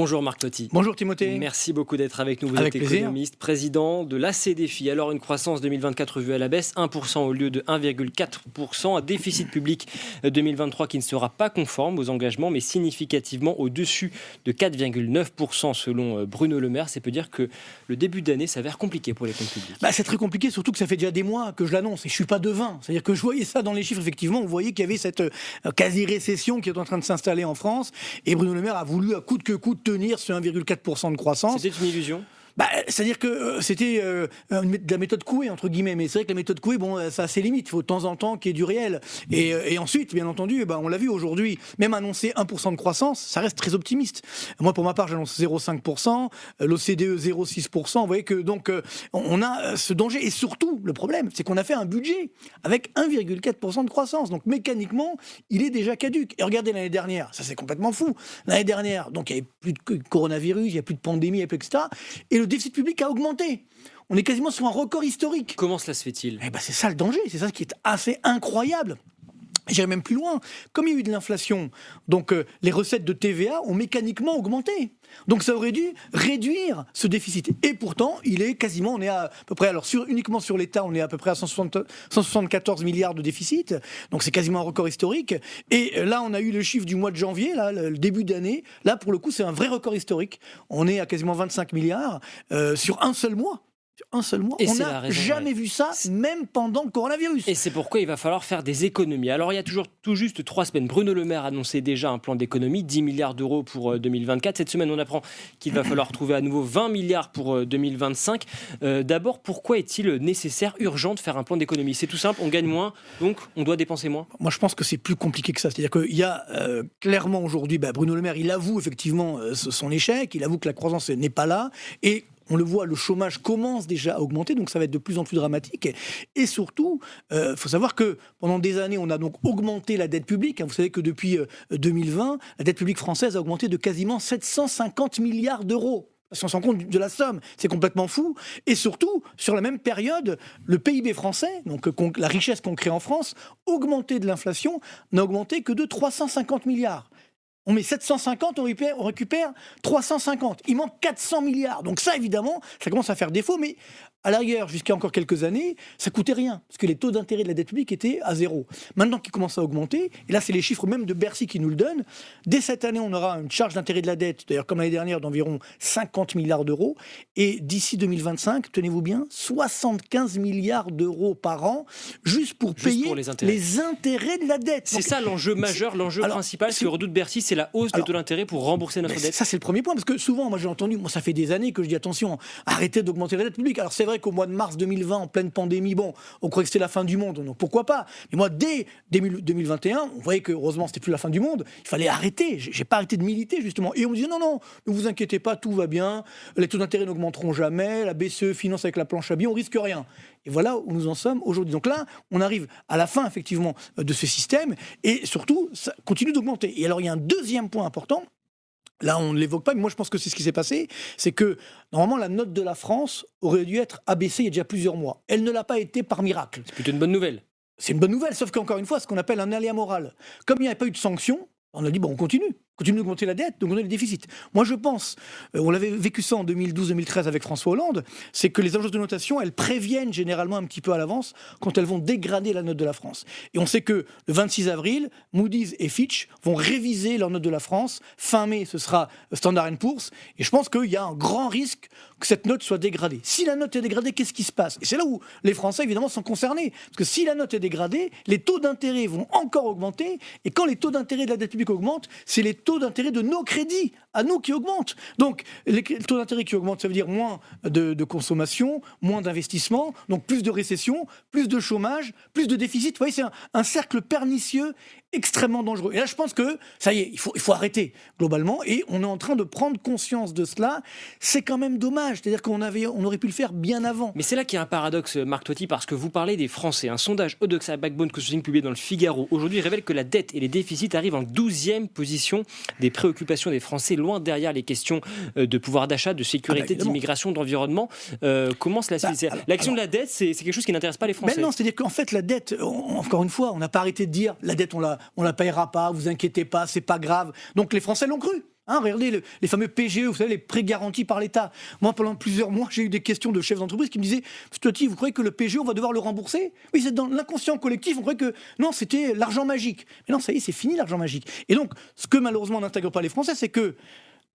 Bonjour Marc Totti. Bonjour Timothée. Merci beaucoup d'être avec nous. Vous Avec êtes plaisir. économiste, président de l'ACDFI. Alors une croissance 2024 revue à la baisse, 1% au lieu de 1,4%. Un déficit public 2023 qui ne sera pas conforme aux engagements, mais significativement au-dessus de 4,9% selon Bruno Le Maire. Ça peut dire que le début d'année s'avère compliqué pour les comptes publics. C'est très compliqué, surtout que ça fait déjà des mois que je l'annonce et je ne suis pas devin. C'est-à-dire que je voyais ça dans les chiffres, effectivement, on voyait qu'il y avait cette quasi-récession qui est en train de s'installer en France. Et Bruno Le Maire a voulu, à coûte que coûte, tenir ce 1,4% de croissance. C'était une illusion ? C'est-à-dire que c'était de la méthode Coué, entre guillemets. Mais c'est vrai que la méthode Coué, ça a ses limites. Il faut de temps en temps qu'il y ait du réel. Et ensuite, bien entendu, on l'a vu aujourd'hui, même annoncer 1% de croissance, ça reste très optimiste. Moi, pour ma part, j'annonce 0,5%, l'OCDE 0,6%. Vous voyez que donc on a ce danger. Et surtout, le problème, c'est qu'on a fait un budget avec 1,4% de croissance. Donc mécaniquement, il est déjà caduc. Et regardez l'année dernière, ça c'est complètement fou. L'année dernière, donc il n'y avait plus de coronavirus, il n'y a plus de pandémie, etc. Et le déficit public a augmenté. On est quasiment sur un record historique. Comment cela se fait-il ? C'est ça le danger, c'est ça qui est assez incroyable. J'irai même plus loin. Comme il y a eu de l'inflation, donc les recettes de TVA ont mécaniquement augmenté. Donc ça aurait dû réduire ce déficit. Et pourtant, il est quasiment, on est à peu près, alors uniquement sur l'État, on est à peu près à 174 milliards de déficit. Donc c'est quasiment un record historique. Et là, on a eu le chiffre du mois de janvier, là, le début d'année. Là, pour le coup, c'est un vrai record historique. On est à quasiment 25 milliards sur un seul mois. Un seul mois. Et on n'a jamais vu ça, même pendant le coronavirus. Et c'est pourquoi il va falloir faire des économies. Alors il y a tout juste 3 semaines, Bruno Le Maire annonçait déjà un plan d'économie, 10 milliards d'euros pour 2024. Cette semaine, on apprend qu'il va falloir trouver à nouveau 20 milliards pour 2025. D'abord, pourquoi est-il nécessaire, urgent de faire un plan d'économie ? C'est tout simple, on gagne moins, donc on doit dépenser moins. Moi, je pense que c'est plus compliqué que ça. C'est-à-dire qu'il y a clairement aujourd'hui, Bruno Le Maire, il avoue effectivement son échec, il avoue que la croissance n'est pas là, et on le voit, le chômage commence déjà à augmenter, donc ça va être de plus en plus dramatique. Et surtout, faut savoir que pendant des années, on a donc augmenté la dette publique. Vous savez que depuis 2020, la dette publique française a augmenté de quasiment 750 milliards d'euros. Si on se rend compte de la somme, c'est complètement fou. Et surtout, sur la même période, le PIB français, donc la richesse qu'on crée en France, augmenté de l'inflation, n'a augmenté que de 350 milliards. On met 750, on récupère 350. Il manque 400 milliards. Donc ça, évidemment, ça commence à faire défaut. Mais à la rigueur, jusqu'à encore quelques années, ça coûtait rien. Parce que les taux d'intérêt de la dette publique étaient à zéro. Maintenant qu'ils commencent à augmenter, et là, c'est les chiffres même de Bercy qui nous le donnent, dès cette année, on aura une charge d'intérêt de la dette, d'ailleurs comme l'année dernière, d'environ 50 milliards d'euros. Et d'ici 2025, tenez-vous bien, 75 milliards d'euros par an, juste pour payer les intérêts de la dette. C'est ça l'enjeu majeur, l'enjeu principal, ce que redoute Bercy, c'est la hausse des taux d'intérêt pour rembourser notre dette. Ça, c'est le premier point, parce que souvent, moi j'ai entendu, ça fait des années que je dis attention, arrêtez d'augmenter la dette publique. Alors c'est vrai qu'au mois de mars 2020, en pleine pandémie, on croyait que c'était la fin du monde, donc pourquoi pas. Mais moi, dès 2021, on voyait que heureusement c'était plus la fin du monde, il fallait arrêter. J'ai pas arrêté de militer justement. Et on me disait non, ne vous inquiétez pas, tout va bien, les taux d'intérêt n'augmenteront jamais, la BCE finance avec la planche à billets, on risque rien. Et voilà où nous en sommes aujourd'hui. Donc là, on arrive à la fin effectivement de ce système, et surtout, ça continue d'augmenter. Et alors il y a un deuxième point important. Là, on ne l'évoque pas, mais moi je pense que c'est ce qui s'est passé, c'est que normalement la note de la France aurait dû être abaissée il y a déjà plusieurs mois. Elle ne l'a pas été par miracle. C'est plutôt une bonne nouvelle. C'est une bonne nouvelle, sauf qu'encore une fois, ce qu'on appelle un aléa moral. Comme il n'y avait pas eu de sanction, on a dit on continue d'augmenter la dette, donc on a le déficit. Moi je pense, on l'avait vécu ça en 2012-2013 avec François Hollande, c'est que les agences de notation, elles préviennent généralement un petit peu à l'avance quand elles vont dégrader la note de la France. Et on sait que le 26 avril, Moody's et Fitch vont réviser leur note de la France. Fin mai, ce sera Standard & Poor's. Et je pense qu'il y a un grand risque que cette note soit dégradée. Si la note est dégradée, qu'est-ce qui se passe ? Et c'est là où les Français, évidemment, sont concernés. Parce que si la note est dégradée, les taux d'intérêt vont encore augmenter. Et quand les taux d'intérêt de la dette publique augmentent, c'est les taux d'intérêt de nos crédits, à nous, qui augmentent. Donc, les taux d'intérêt qui augmentent, ça veut dire moins de consommation, moins d'investissement, donc plus de récession, plus de chômage, plus de déficit. Vous voyez, c'est un cercle pernicieux extrêmement dangereux. Et là, je pense que, ça y est, il faut arrêter, globalement, et on est en train de prendre conscience de cela. C'est quand même dommage, c'est-à-dire qu'on aurait pu le faire bien avant. Mais c'est là qu'il y a un paradoxe, Marc Totti, parce que vous parlez des Français. Un sondage Odoxa Backbone Consulting publié dans le Figaro aujourd'hui révèle que la dette et les déficits arrivent en 12e position des préoccupations des Français, loin derrière les questions de pouvoir d'achat, de sécurité, d'immigration, d'environnement. Comment cela se fait ? La question de la dette, c'est quelque chose qui n'intéresse pas les Français. Mais non, c'est-à-dire qu'en fait, la dette, encore une fois, on n'a pas arrêté de dire la dette, on la payera pas, vous inquiétez pas, c'est pas grave. Donc les Français l'ont cru. Regardez les fameux PGE, vous savez, les prêts garantis par l'État. Moi, pendant plusieurs mois, j'ai eu des questions de chefs d'entreprise qui me disaient « Totti, vous croyez que le PGE, on va devoir le rembourser ?» Oui, c'est dans l'inconscient collectif, on croyait que non, c'était l'argent magique. Mais non, ça y est, c'est fini l'argent magique. Et donc, ce que malheureusement n'intègre pas les Français, c'est que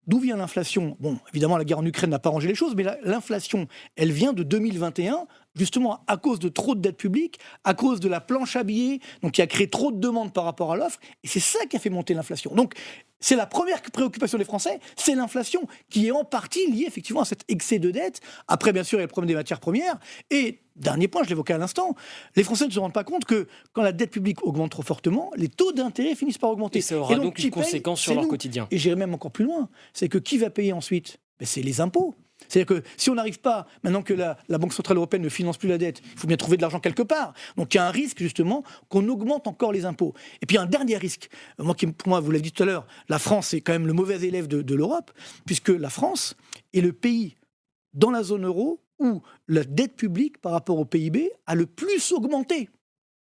d'où vient l'inflation ? Bon, évidemment, la guerre en Ukraine n'a pas arrangé les choses, mais l'inflation, elle vient de 2021, justement à cause de trop de dettes publiques, à cause de la planche à billets, donc qui a créé trop de demandes par rapport à l'offre, et c'est ça qui a fait monter l'inflation. Donc, c'est la première préoccupation des Français, c'est l'inflation, qui est en partie liée effectivement à cet excès de dette. Après, bien sûr, il y a le problème des matières premières. Et, dernier point, je l'évoquais à l'instant, les Français ne se rendent pas compte que quand la dette publique augmente trop fortement, les taux d'intérêt finissent par augmenter. Et ça aura donc une conséquence sur leur quotidien. Et j'irai même encore plus loin, c'est que qui va payer ensuite ? C'est les impôts. C'est-à-dire que si on n'arrive pas, maintenant que la Banque Centrale Européenne ne finance plus la dette, il faut bien trouver de l'argent quelque part. Donc il y a un risque justement qu'on augmente encore les impôts. Et puis un dernier risque, pour moi, vous l'avez dit tout à l'heure, la France est quand même le mauvais élève de l'Europe, puisque la France est le pays dans la zone euro où la dette publique par rapport au PIB a le plus augmenté.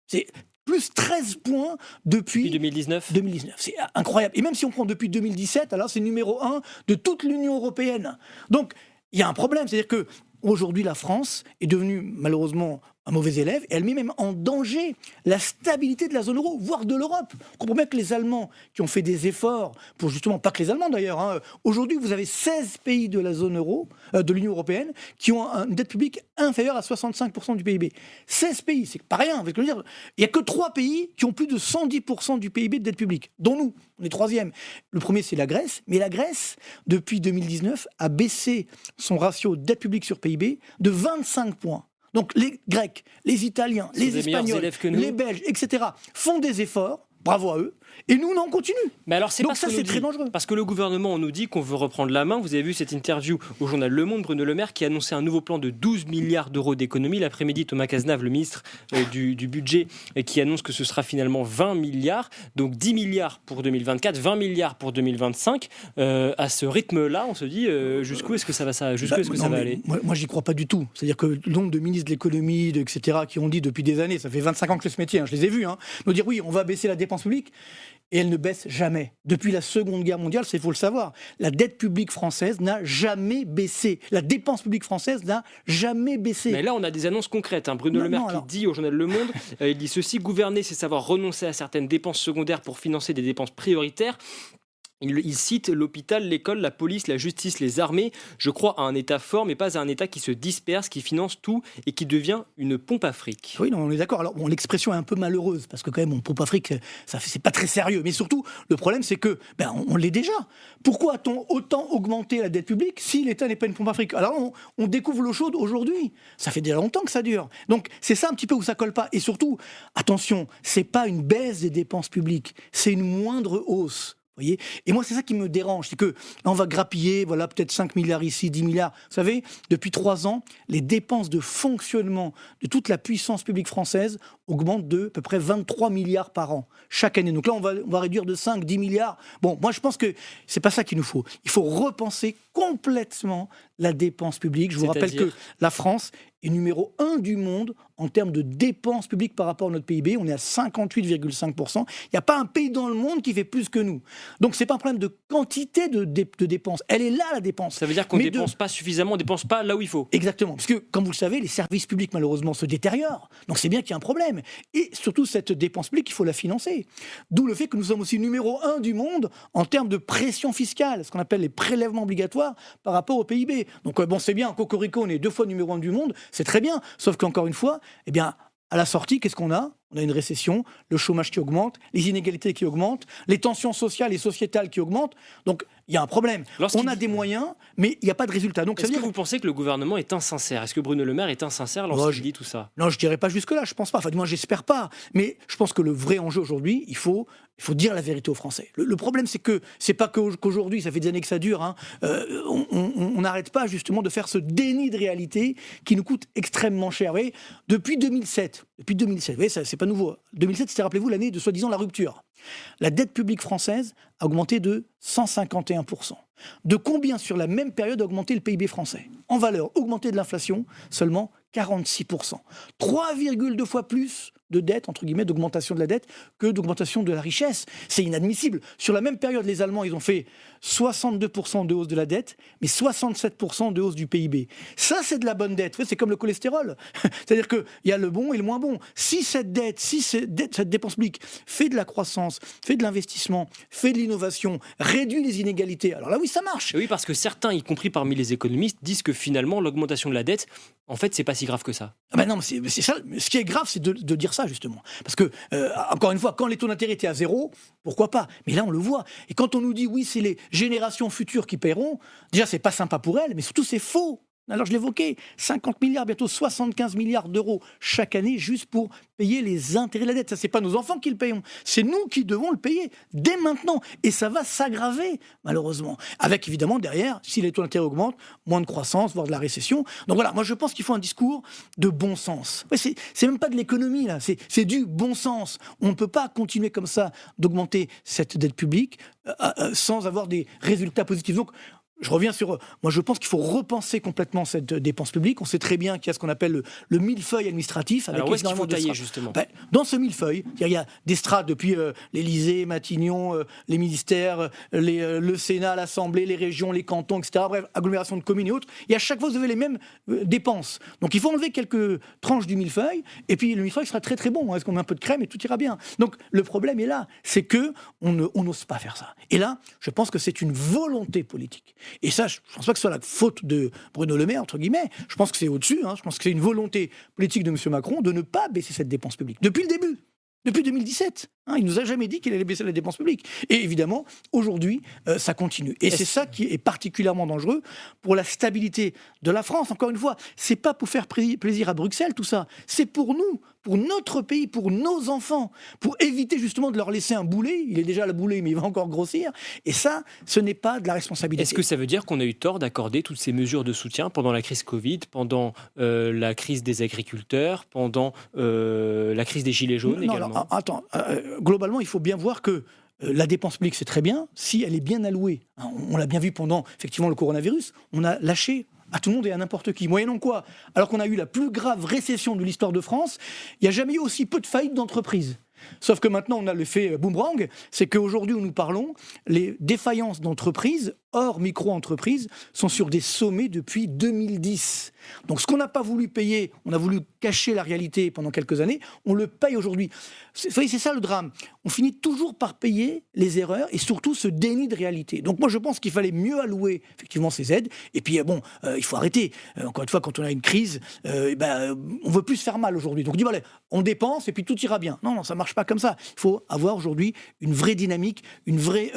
C'est plus 13 points depuis 2019. C'est incroyable. Et même si on prend depuis 2017, alors c'est numéro 1 de toute l'Union européenne. Donc, il y a un problème. C'est-à-dire qu'aujourd'hui, la France est devenue, malheureusement, un mauvais élève, et elle met même en danger la stabilité de la zone euro, voire de l'Europe. On comprend bien que les Allemands, qui ont fait des efforts, pour justement, pas que les Allemands d'ailleurs, aujourd'hui vous avez 16 pays de la zone euro, de l'Union européenne, qui ont une dette publique inférieure à 65% du PIB. 16 pays, c'est pas rien. Il n'y a que 3 pays qui ont plus de 110% du PIB de dette publique, dont nous, on est 3e. Le premier, c'est la Grèce, mais la Grèce, depuis 2019, a baissé son ratio dette publique sur PIB de 25 points. Donc les Grecs, les Italiens, les Espagnols, les Belges, etc. font des efforts, bravo à eux, et nous, on continue. Mais alors, donc ça, c'est très dangereux. Parce que le gouvernement, on nous dit qu'on veut reprendre la main. Vous avez vu cette interview au journal Le Monde, Bruno Le Maire, qui a annoncé un nouveau plan de 12 milliards d'euros d'économie. L'après-midi, Thomas Cazenave, le ministre du budget, qui annonce que ce sera finalement 20 milliards. Donc 10 milliards pour 2024, 20 milliards pour 2025. À ce rythme-là, on se dit, jusqu'où est-ce que ça va aller ? Moi, j'y crois pas du tout. C'est-à-dire que le nombre de ministres de l'économie, etc., qui ont dit depuis des années, ça fait 25 ans que je fais ce métier, je les ai vus, nous dire oui, on va baisser la dépense publique. Et elle ne baisse jamais. Depuis la Seconde Guerre mondiale, il faut le savoir, la dette publique française n'a jamais baissé. La dépense publique française n'a jamais baissé. Mais là, on a des annonces concrètes. Bruno Le Maire qui dit au journal Le Monde, il dit ceci, gouverner, c'est savoir renoncer à certaines dépenses secondaires pour financer des dépenses prioritaires. Il cite l'hôpital, l'école, la police, la justice, les armées. Je crois à un État fort, mais pas à un État qui se disperse, qui finance tout et qui devient une pompe à fric. Oui, non, on est d'accord. Alors, l'expression est un peu malheureuse, parce que quand même, on pompe à fric, c'est pas très sérieux. Mais surtout, le problème, c'est que, on l'est déjà. Pourquoi a-t-on autant augmenté la dette publique si l'État n'est pas une pompe à fric ? Alors, on découvre l'eau chaude aujourd'hui. Ça fait déjà longtemps que ça dure. Donc, c'est ça un petit peu où ça colle pas. Et surtout, attention, c'est pas une baisse des dépenses publiques, c'est une moindre hausse. Voyez, et moi, c'est ça qui me dérange, c'est que là, on va grappiller, voilà, peut-être 5 milliards ici, 10 milliards. Vous savez, depuis 3 ans, les dépenses de fonctionnement de toute la puissance publique française augmentent de à peu près 23 milliards par an, chaque année. Donc là, on va réduire de 5, 10 milliards. Bon, moi, je pense que c'est pas ça qu'il nous faut. Il faut repenser complètement la dépense publique. Je vous rappelle que la France est numéro 1 du monde en termes de dépenses publiques par rapport à notre PIB. On est à 58,5%. Il n'y a pas un pays dans le monde qui fait plus que nous. Donc, ce n'est pas un problème de quantité de dépenses. Elle est là, la dépense. Ça veut dire qu'on ne dépense pas suffisamment, on ne dépense pas là où il faut. Exactement. Parce que, comme vous le savez, les services publics, malheureusement, se détériorent. Donc, c'est bien qu'il y a un problème. Et surtout, cette dépense publique, il faut la financer. D'où le fait que nous sommes aussi numéro 1 du monde en termes de pression fiscale, ce qu'on appelle les prélèvements obligatoires par rapport au PIB. Donc, c'est bien, Cocorico, on est 2 fois numéro 1 du monde, c'est très bien. Sauf qu'encore une fois, à la sortie, qu'est-ce qu'on a ? On a une récession, le chômage qui augmente, les inégalités qui augmentent, les tensions sociales et sociétales qui augmentent. Donc, il y a un problème. On a des moyens, mais il n'y a pas de résultat. Donc, est-ce que vous pensez que le gouvernement est insincère ? Est-ce que Bruno Le Maire est insincère lorsqu'il dit tout ça ? Non, je ne dirais pas jusque-là, je ne pense pas. Enfin, du moins, j'espère pas. Mais je pense que le vrai enjeu aujourd'hui, il faut dire la vérité aux Français. Le problème, c'est que c'est pas qu'aujourd'hui, ça fait des années que ça dure. On n'arrête pas justement de faire ce déni de réalité qui nous coûte extrêmement cher. Vous voyez, depuis 2007, vous voyez, ça, c'est pas nouveau. 2007, c'était, rappelez-vous, l'année de soi-disant la rupture. La dette publique française a augmenté de 151%. De combien sur la même période a augmenté le PIB français ? en valeur augmentée de l'inflation, seulement 46%. 3,2 fois plus de dette, entre guillemets, d'augmentation de la dette que d'augmentation de la richesse. C'est inadmissible. Sur la même période, les Allemands, ils ont fait 62% de hausse de la dette, mais 67% de hausse du PIB. Ça, c'est de la bonne dette. C'est comme le cholestérol. C'est-à-dire qu'il y a le bon et le moins bon. Si cette dette, cette dépense publique fait de la croissance, fait de l'investissement, fait de l'innovation, réduit les inégalités, alors là, oui, ça marche. Et oui, parce que certains, y compris parmi les économistes, disent que finalement, l'augmentation de la dette, en fait, c'est pas si grave que ça. Ah ben non, mais c'est ça. Ce qui est grave, c'est de dire ça, justement. Parce que, encore une fois, quand les taux d'intérêt étaient à zéro, pourquoi pas? Mais là, on le voit. Et quand on nous dit, oui, c'est les générations futures qui paieront, déjà, c'est pas sympa pour elles, mais surtout, c'est faux. Alors, je l'évoquais, 50 milliards, bientôt 75 milliards d'euros chaque année, juste pour payer les intérêts de la dette. Ça, c'est pas nos enfants qui le payons. C'est nous qui devons le payer dès maintenant. Et ça va s'aggraver, malheureusement. Avec, évidemment, derrière, si les taux d'intérêt augmentent, moins de croissance, voire de la récession. Donc voilà, moi, je pense qu'il faut un discours de bon sens. Ouais, c'est même pas de l'économie, là. C'est du bon sens. On ne peut pas continuer comme ça d'augmenter cette dette publique sans avoir des résultats positifs. Donc, je reviens sur... Moi, je pense qu'il faut repenser complètement cette dépense publique. On sait très bien qu'il y a ce qu'on appelle le millefeuille administratif. Alors, où est-ce qu'il faut tailler, justement? Dans ce millefeuille, il y a des strates depuis l'Élysée, Matignon, les ministères, le Sénat, l'Assemblée, les régions, les cantons, etc. Bref, agglomération de communes et autres. Et à chaque fois, vous avez les mêmes dépenses. Donc, il faut enlever quelques tranches du millefeuille. Et puis, le millefeuille sera très, très bon. Est-ce qu'on met un peu de crème et tout ira bien? Donc, le problème est là. C'est qu'on n'ose pas faire ça. Et là, je pense que c'est une volonté politique. Et ça, je ne pense pas que ce soit la faute de Bruno Le Maire, entre guillemets. Je pense que c'est au-dessus. Je pense que c'est une volonté politique de M. Macron de ne pas baisser cette dépense publique. Depuis le début. Depuis 2017. Il ne nous a jamais dit qu'il allait baisser la dépense publique. Et évidemment, aujourd'hui, ça continue. Et c'est ça qui est particulièrement dangereux pour la stabilité de la France. Encore une fois, c'est pas pour faire plaisir à Bruxelles, tout ça. C'est pour nous, pour notre pays, pour nos enfants, pour éviter justement de leur laisser un boulet. Il est déjà le boulet, mais il va encore grossir. Et ça, ce n'est pas de la responsabilité. Est-ce que ça veut dire qu'on a eu tort d'accorder toutes ces mesures de soutien pendant la crise Covid, pendant la crise des agriculteurs, pendant la crise des gilets jaunes également? Alors, attends, globalement, il faut bien voir que la dépense publique, c'est très bien, si elle est bien allouée. On l'a bien vu pendant, effectivement, le coronavirus, on a lâché à tout le monde et à n'importe qui. Moyennant quoi, alors qu'on a eu la plus grave récession de l'histoire de France, il n'y a jamais eu aussi peu de faillites d'entreprises. Sauf que maintenant, on a l'effet boomerang, c'est qu'aujourd'hui où nous parlons, les défaillances d'entreprises, hors micro-entreprises, sont sur des sommets depuis 2010. Donc ce qu'on n'a pas voulu payer, on a voulu cacher la réalité pendant quelques années, on le paye aujourd'hui. C'est ça le drame. On finit toujours par payer les erreurs et surtout ce déni de réalité. Donc moi je pense qu'il fallait mieux allouer effectivement ces aides. Et puis il faut arrêter. Encore une fois, quand on a une crise, on veut plus se faire mal aujourd'hui. Donc on dit voilà, on dépense et puis tout ira bien. Non, ça marche pas comme ça. Il faut avoir aujourd'hui une vraie dynamique, une vraie,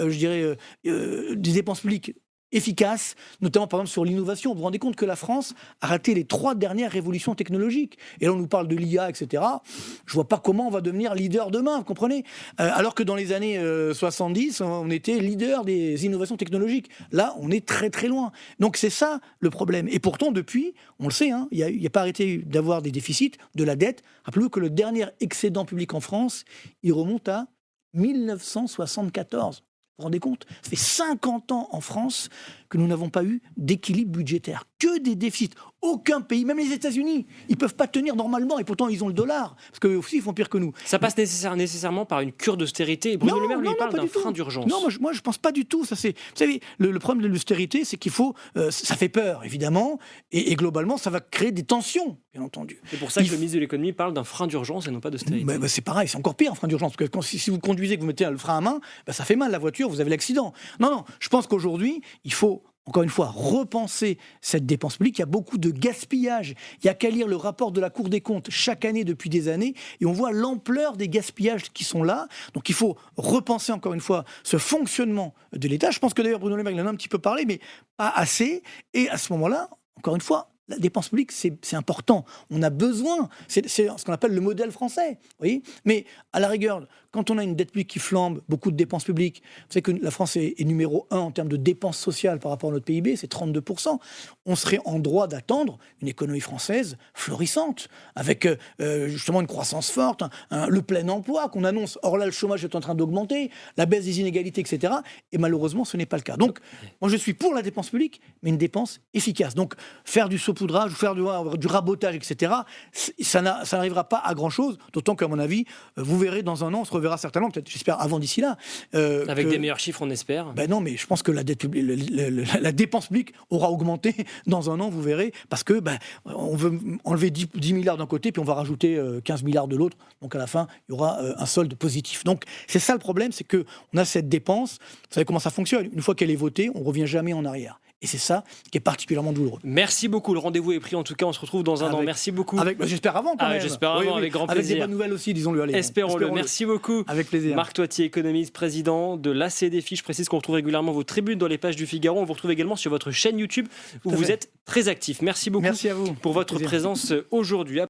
des dépenses publiques efficaces, notamment par exemple sur l'innovation. Vous vous rendez compte que la France a raté les 3 dernières révolutions technologiques. Et là, on nous parle de l'IA, etc. Je vois pas comment on va devenir leader demain, vous comprenez? Alors que dans les années 70, on était leader des innovations technologiques. Là, on est très très loin. Donc c'est ça le problème. Et pourtant, depuis, on le sait, il n'y a pas arrêté d'avoir des déficits, de la dette. Rappelez-vous que le dernier excédent public en France, il remonte à 1974. Vous vous rendez compte? Ça fait 50 ans en France que nous n'avons pas eu d'équilibre budgétaire. Que des déficits. Aucun pays, même les États-Unis, ils ne peuvent pas tenir normalement et pourtant ils ont le dollar. Parce qu'eux aussi, ils font pire que nous. Ça passe nécessairement par une cure d'austérité. Et Bruno Le Maire lui parle d'un frein d'urgence. Non, moi je ne pense pas du tout. Vous savez, le problème de l'austérité, c'est qu'il faut... ça fait peur, évidemment, et globalement, ça va créer des tensions, bien entendu. C'est pour ça que le ministre de l'économie parle d'un frein d'urgence et non pas d'austérité. C'est pareil, c'est encore pire un frein d'urgence. Parce que si vous conduisez, que vous mettez le frein à main, ça fait mal la voiture, vous avez l'accident. Non, je pense qu'aujourd'hui, il faut... Encore une fois, repenser cette dépense publique. Il y a beaucoup de gaspillage. Il n'y a qu'à lire le rapport de la Cour des comptes chaque année depuis des années et on voit l'ampleur des gaspillages qui sont là. Donc il faut repenser encore une fois ce fonctionnement de l'État. Je pense que d'ailleurs Bruno Le Maire il en a un petit peu parlé, mais pas assez. Et à ce moment-là, encore une fois, la dépense publique, c'est important. On a besoin. C'est ce qu'on appelle le modèle français. Vous voyez, mais à la rigueur, quand on a une dette publique qui flambe, beaucoup de dépenses publiques, vous savez que la France est numéro 1 en termes de dépenses sociales par rapport à notre PIB, c'est 32%. On serait en droit d'attendre une économie française florissante, avec justement une croissance forte, le plein emploi qu'on annonce. Or là, le chômage est en train d'augmenter, la baisse des inégalités, etc. Et malheureusement, ce n'est pas le cas. Donc, moi, je suis pour la dépense publique, mais une dépense efficace. Donc, faire du saupoudrage, faire du rabotage, etc., ça n'arrivera pas à grand-chose, d'autant qu'à mon avis, vous verrez dans un an, on se reverra certainement, peut-être, j'espère, avant d'ici là. Avec des meilleurs chiffres, on espère. Ben non, mais je pense que la la dépense publique aura augmenté dans un an, vous verrez, parce que on veut enlever 10 milliards d'un côté, puis on va rajouter 15 milliards de l'autre. Donc à la fin, il y aura un solde positif. Donc c'est ça le problème, c'est qu'on a cette dépense. Vous savez comment ça fonctionne. Une fois qu'elle est votée, on ne revient jamais en arrière. Et c'est ça qui est particulièrement douloureux. Merci beaucoup. Le rendez-vous est pris. En tout cas, on se retrouve dans un an. Merci beaucoup. J'espère avant quand même. J'espère avant, avec grand plaisir. Avec des bonnes nouvelles aussi, disons-le. Allez, Espérons-le. Merci beaucoup. Avec plaisir. Marc Toiti, économiste, président de l'ACDFI. Je précise qu'on retrouve régulièrement vos tribunes dans les pages du Figaro. On vous retrouve également sur votre chaîne YouTube où vous êtes très actif. Merci beaucoup. Merci à vous. Pour votre présence aujourd'hui.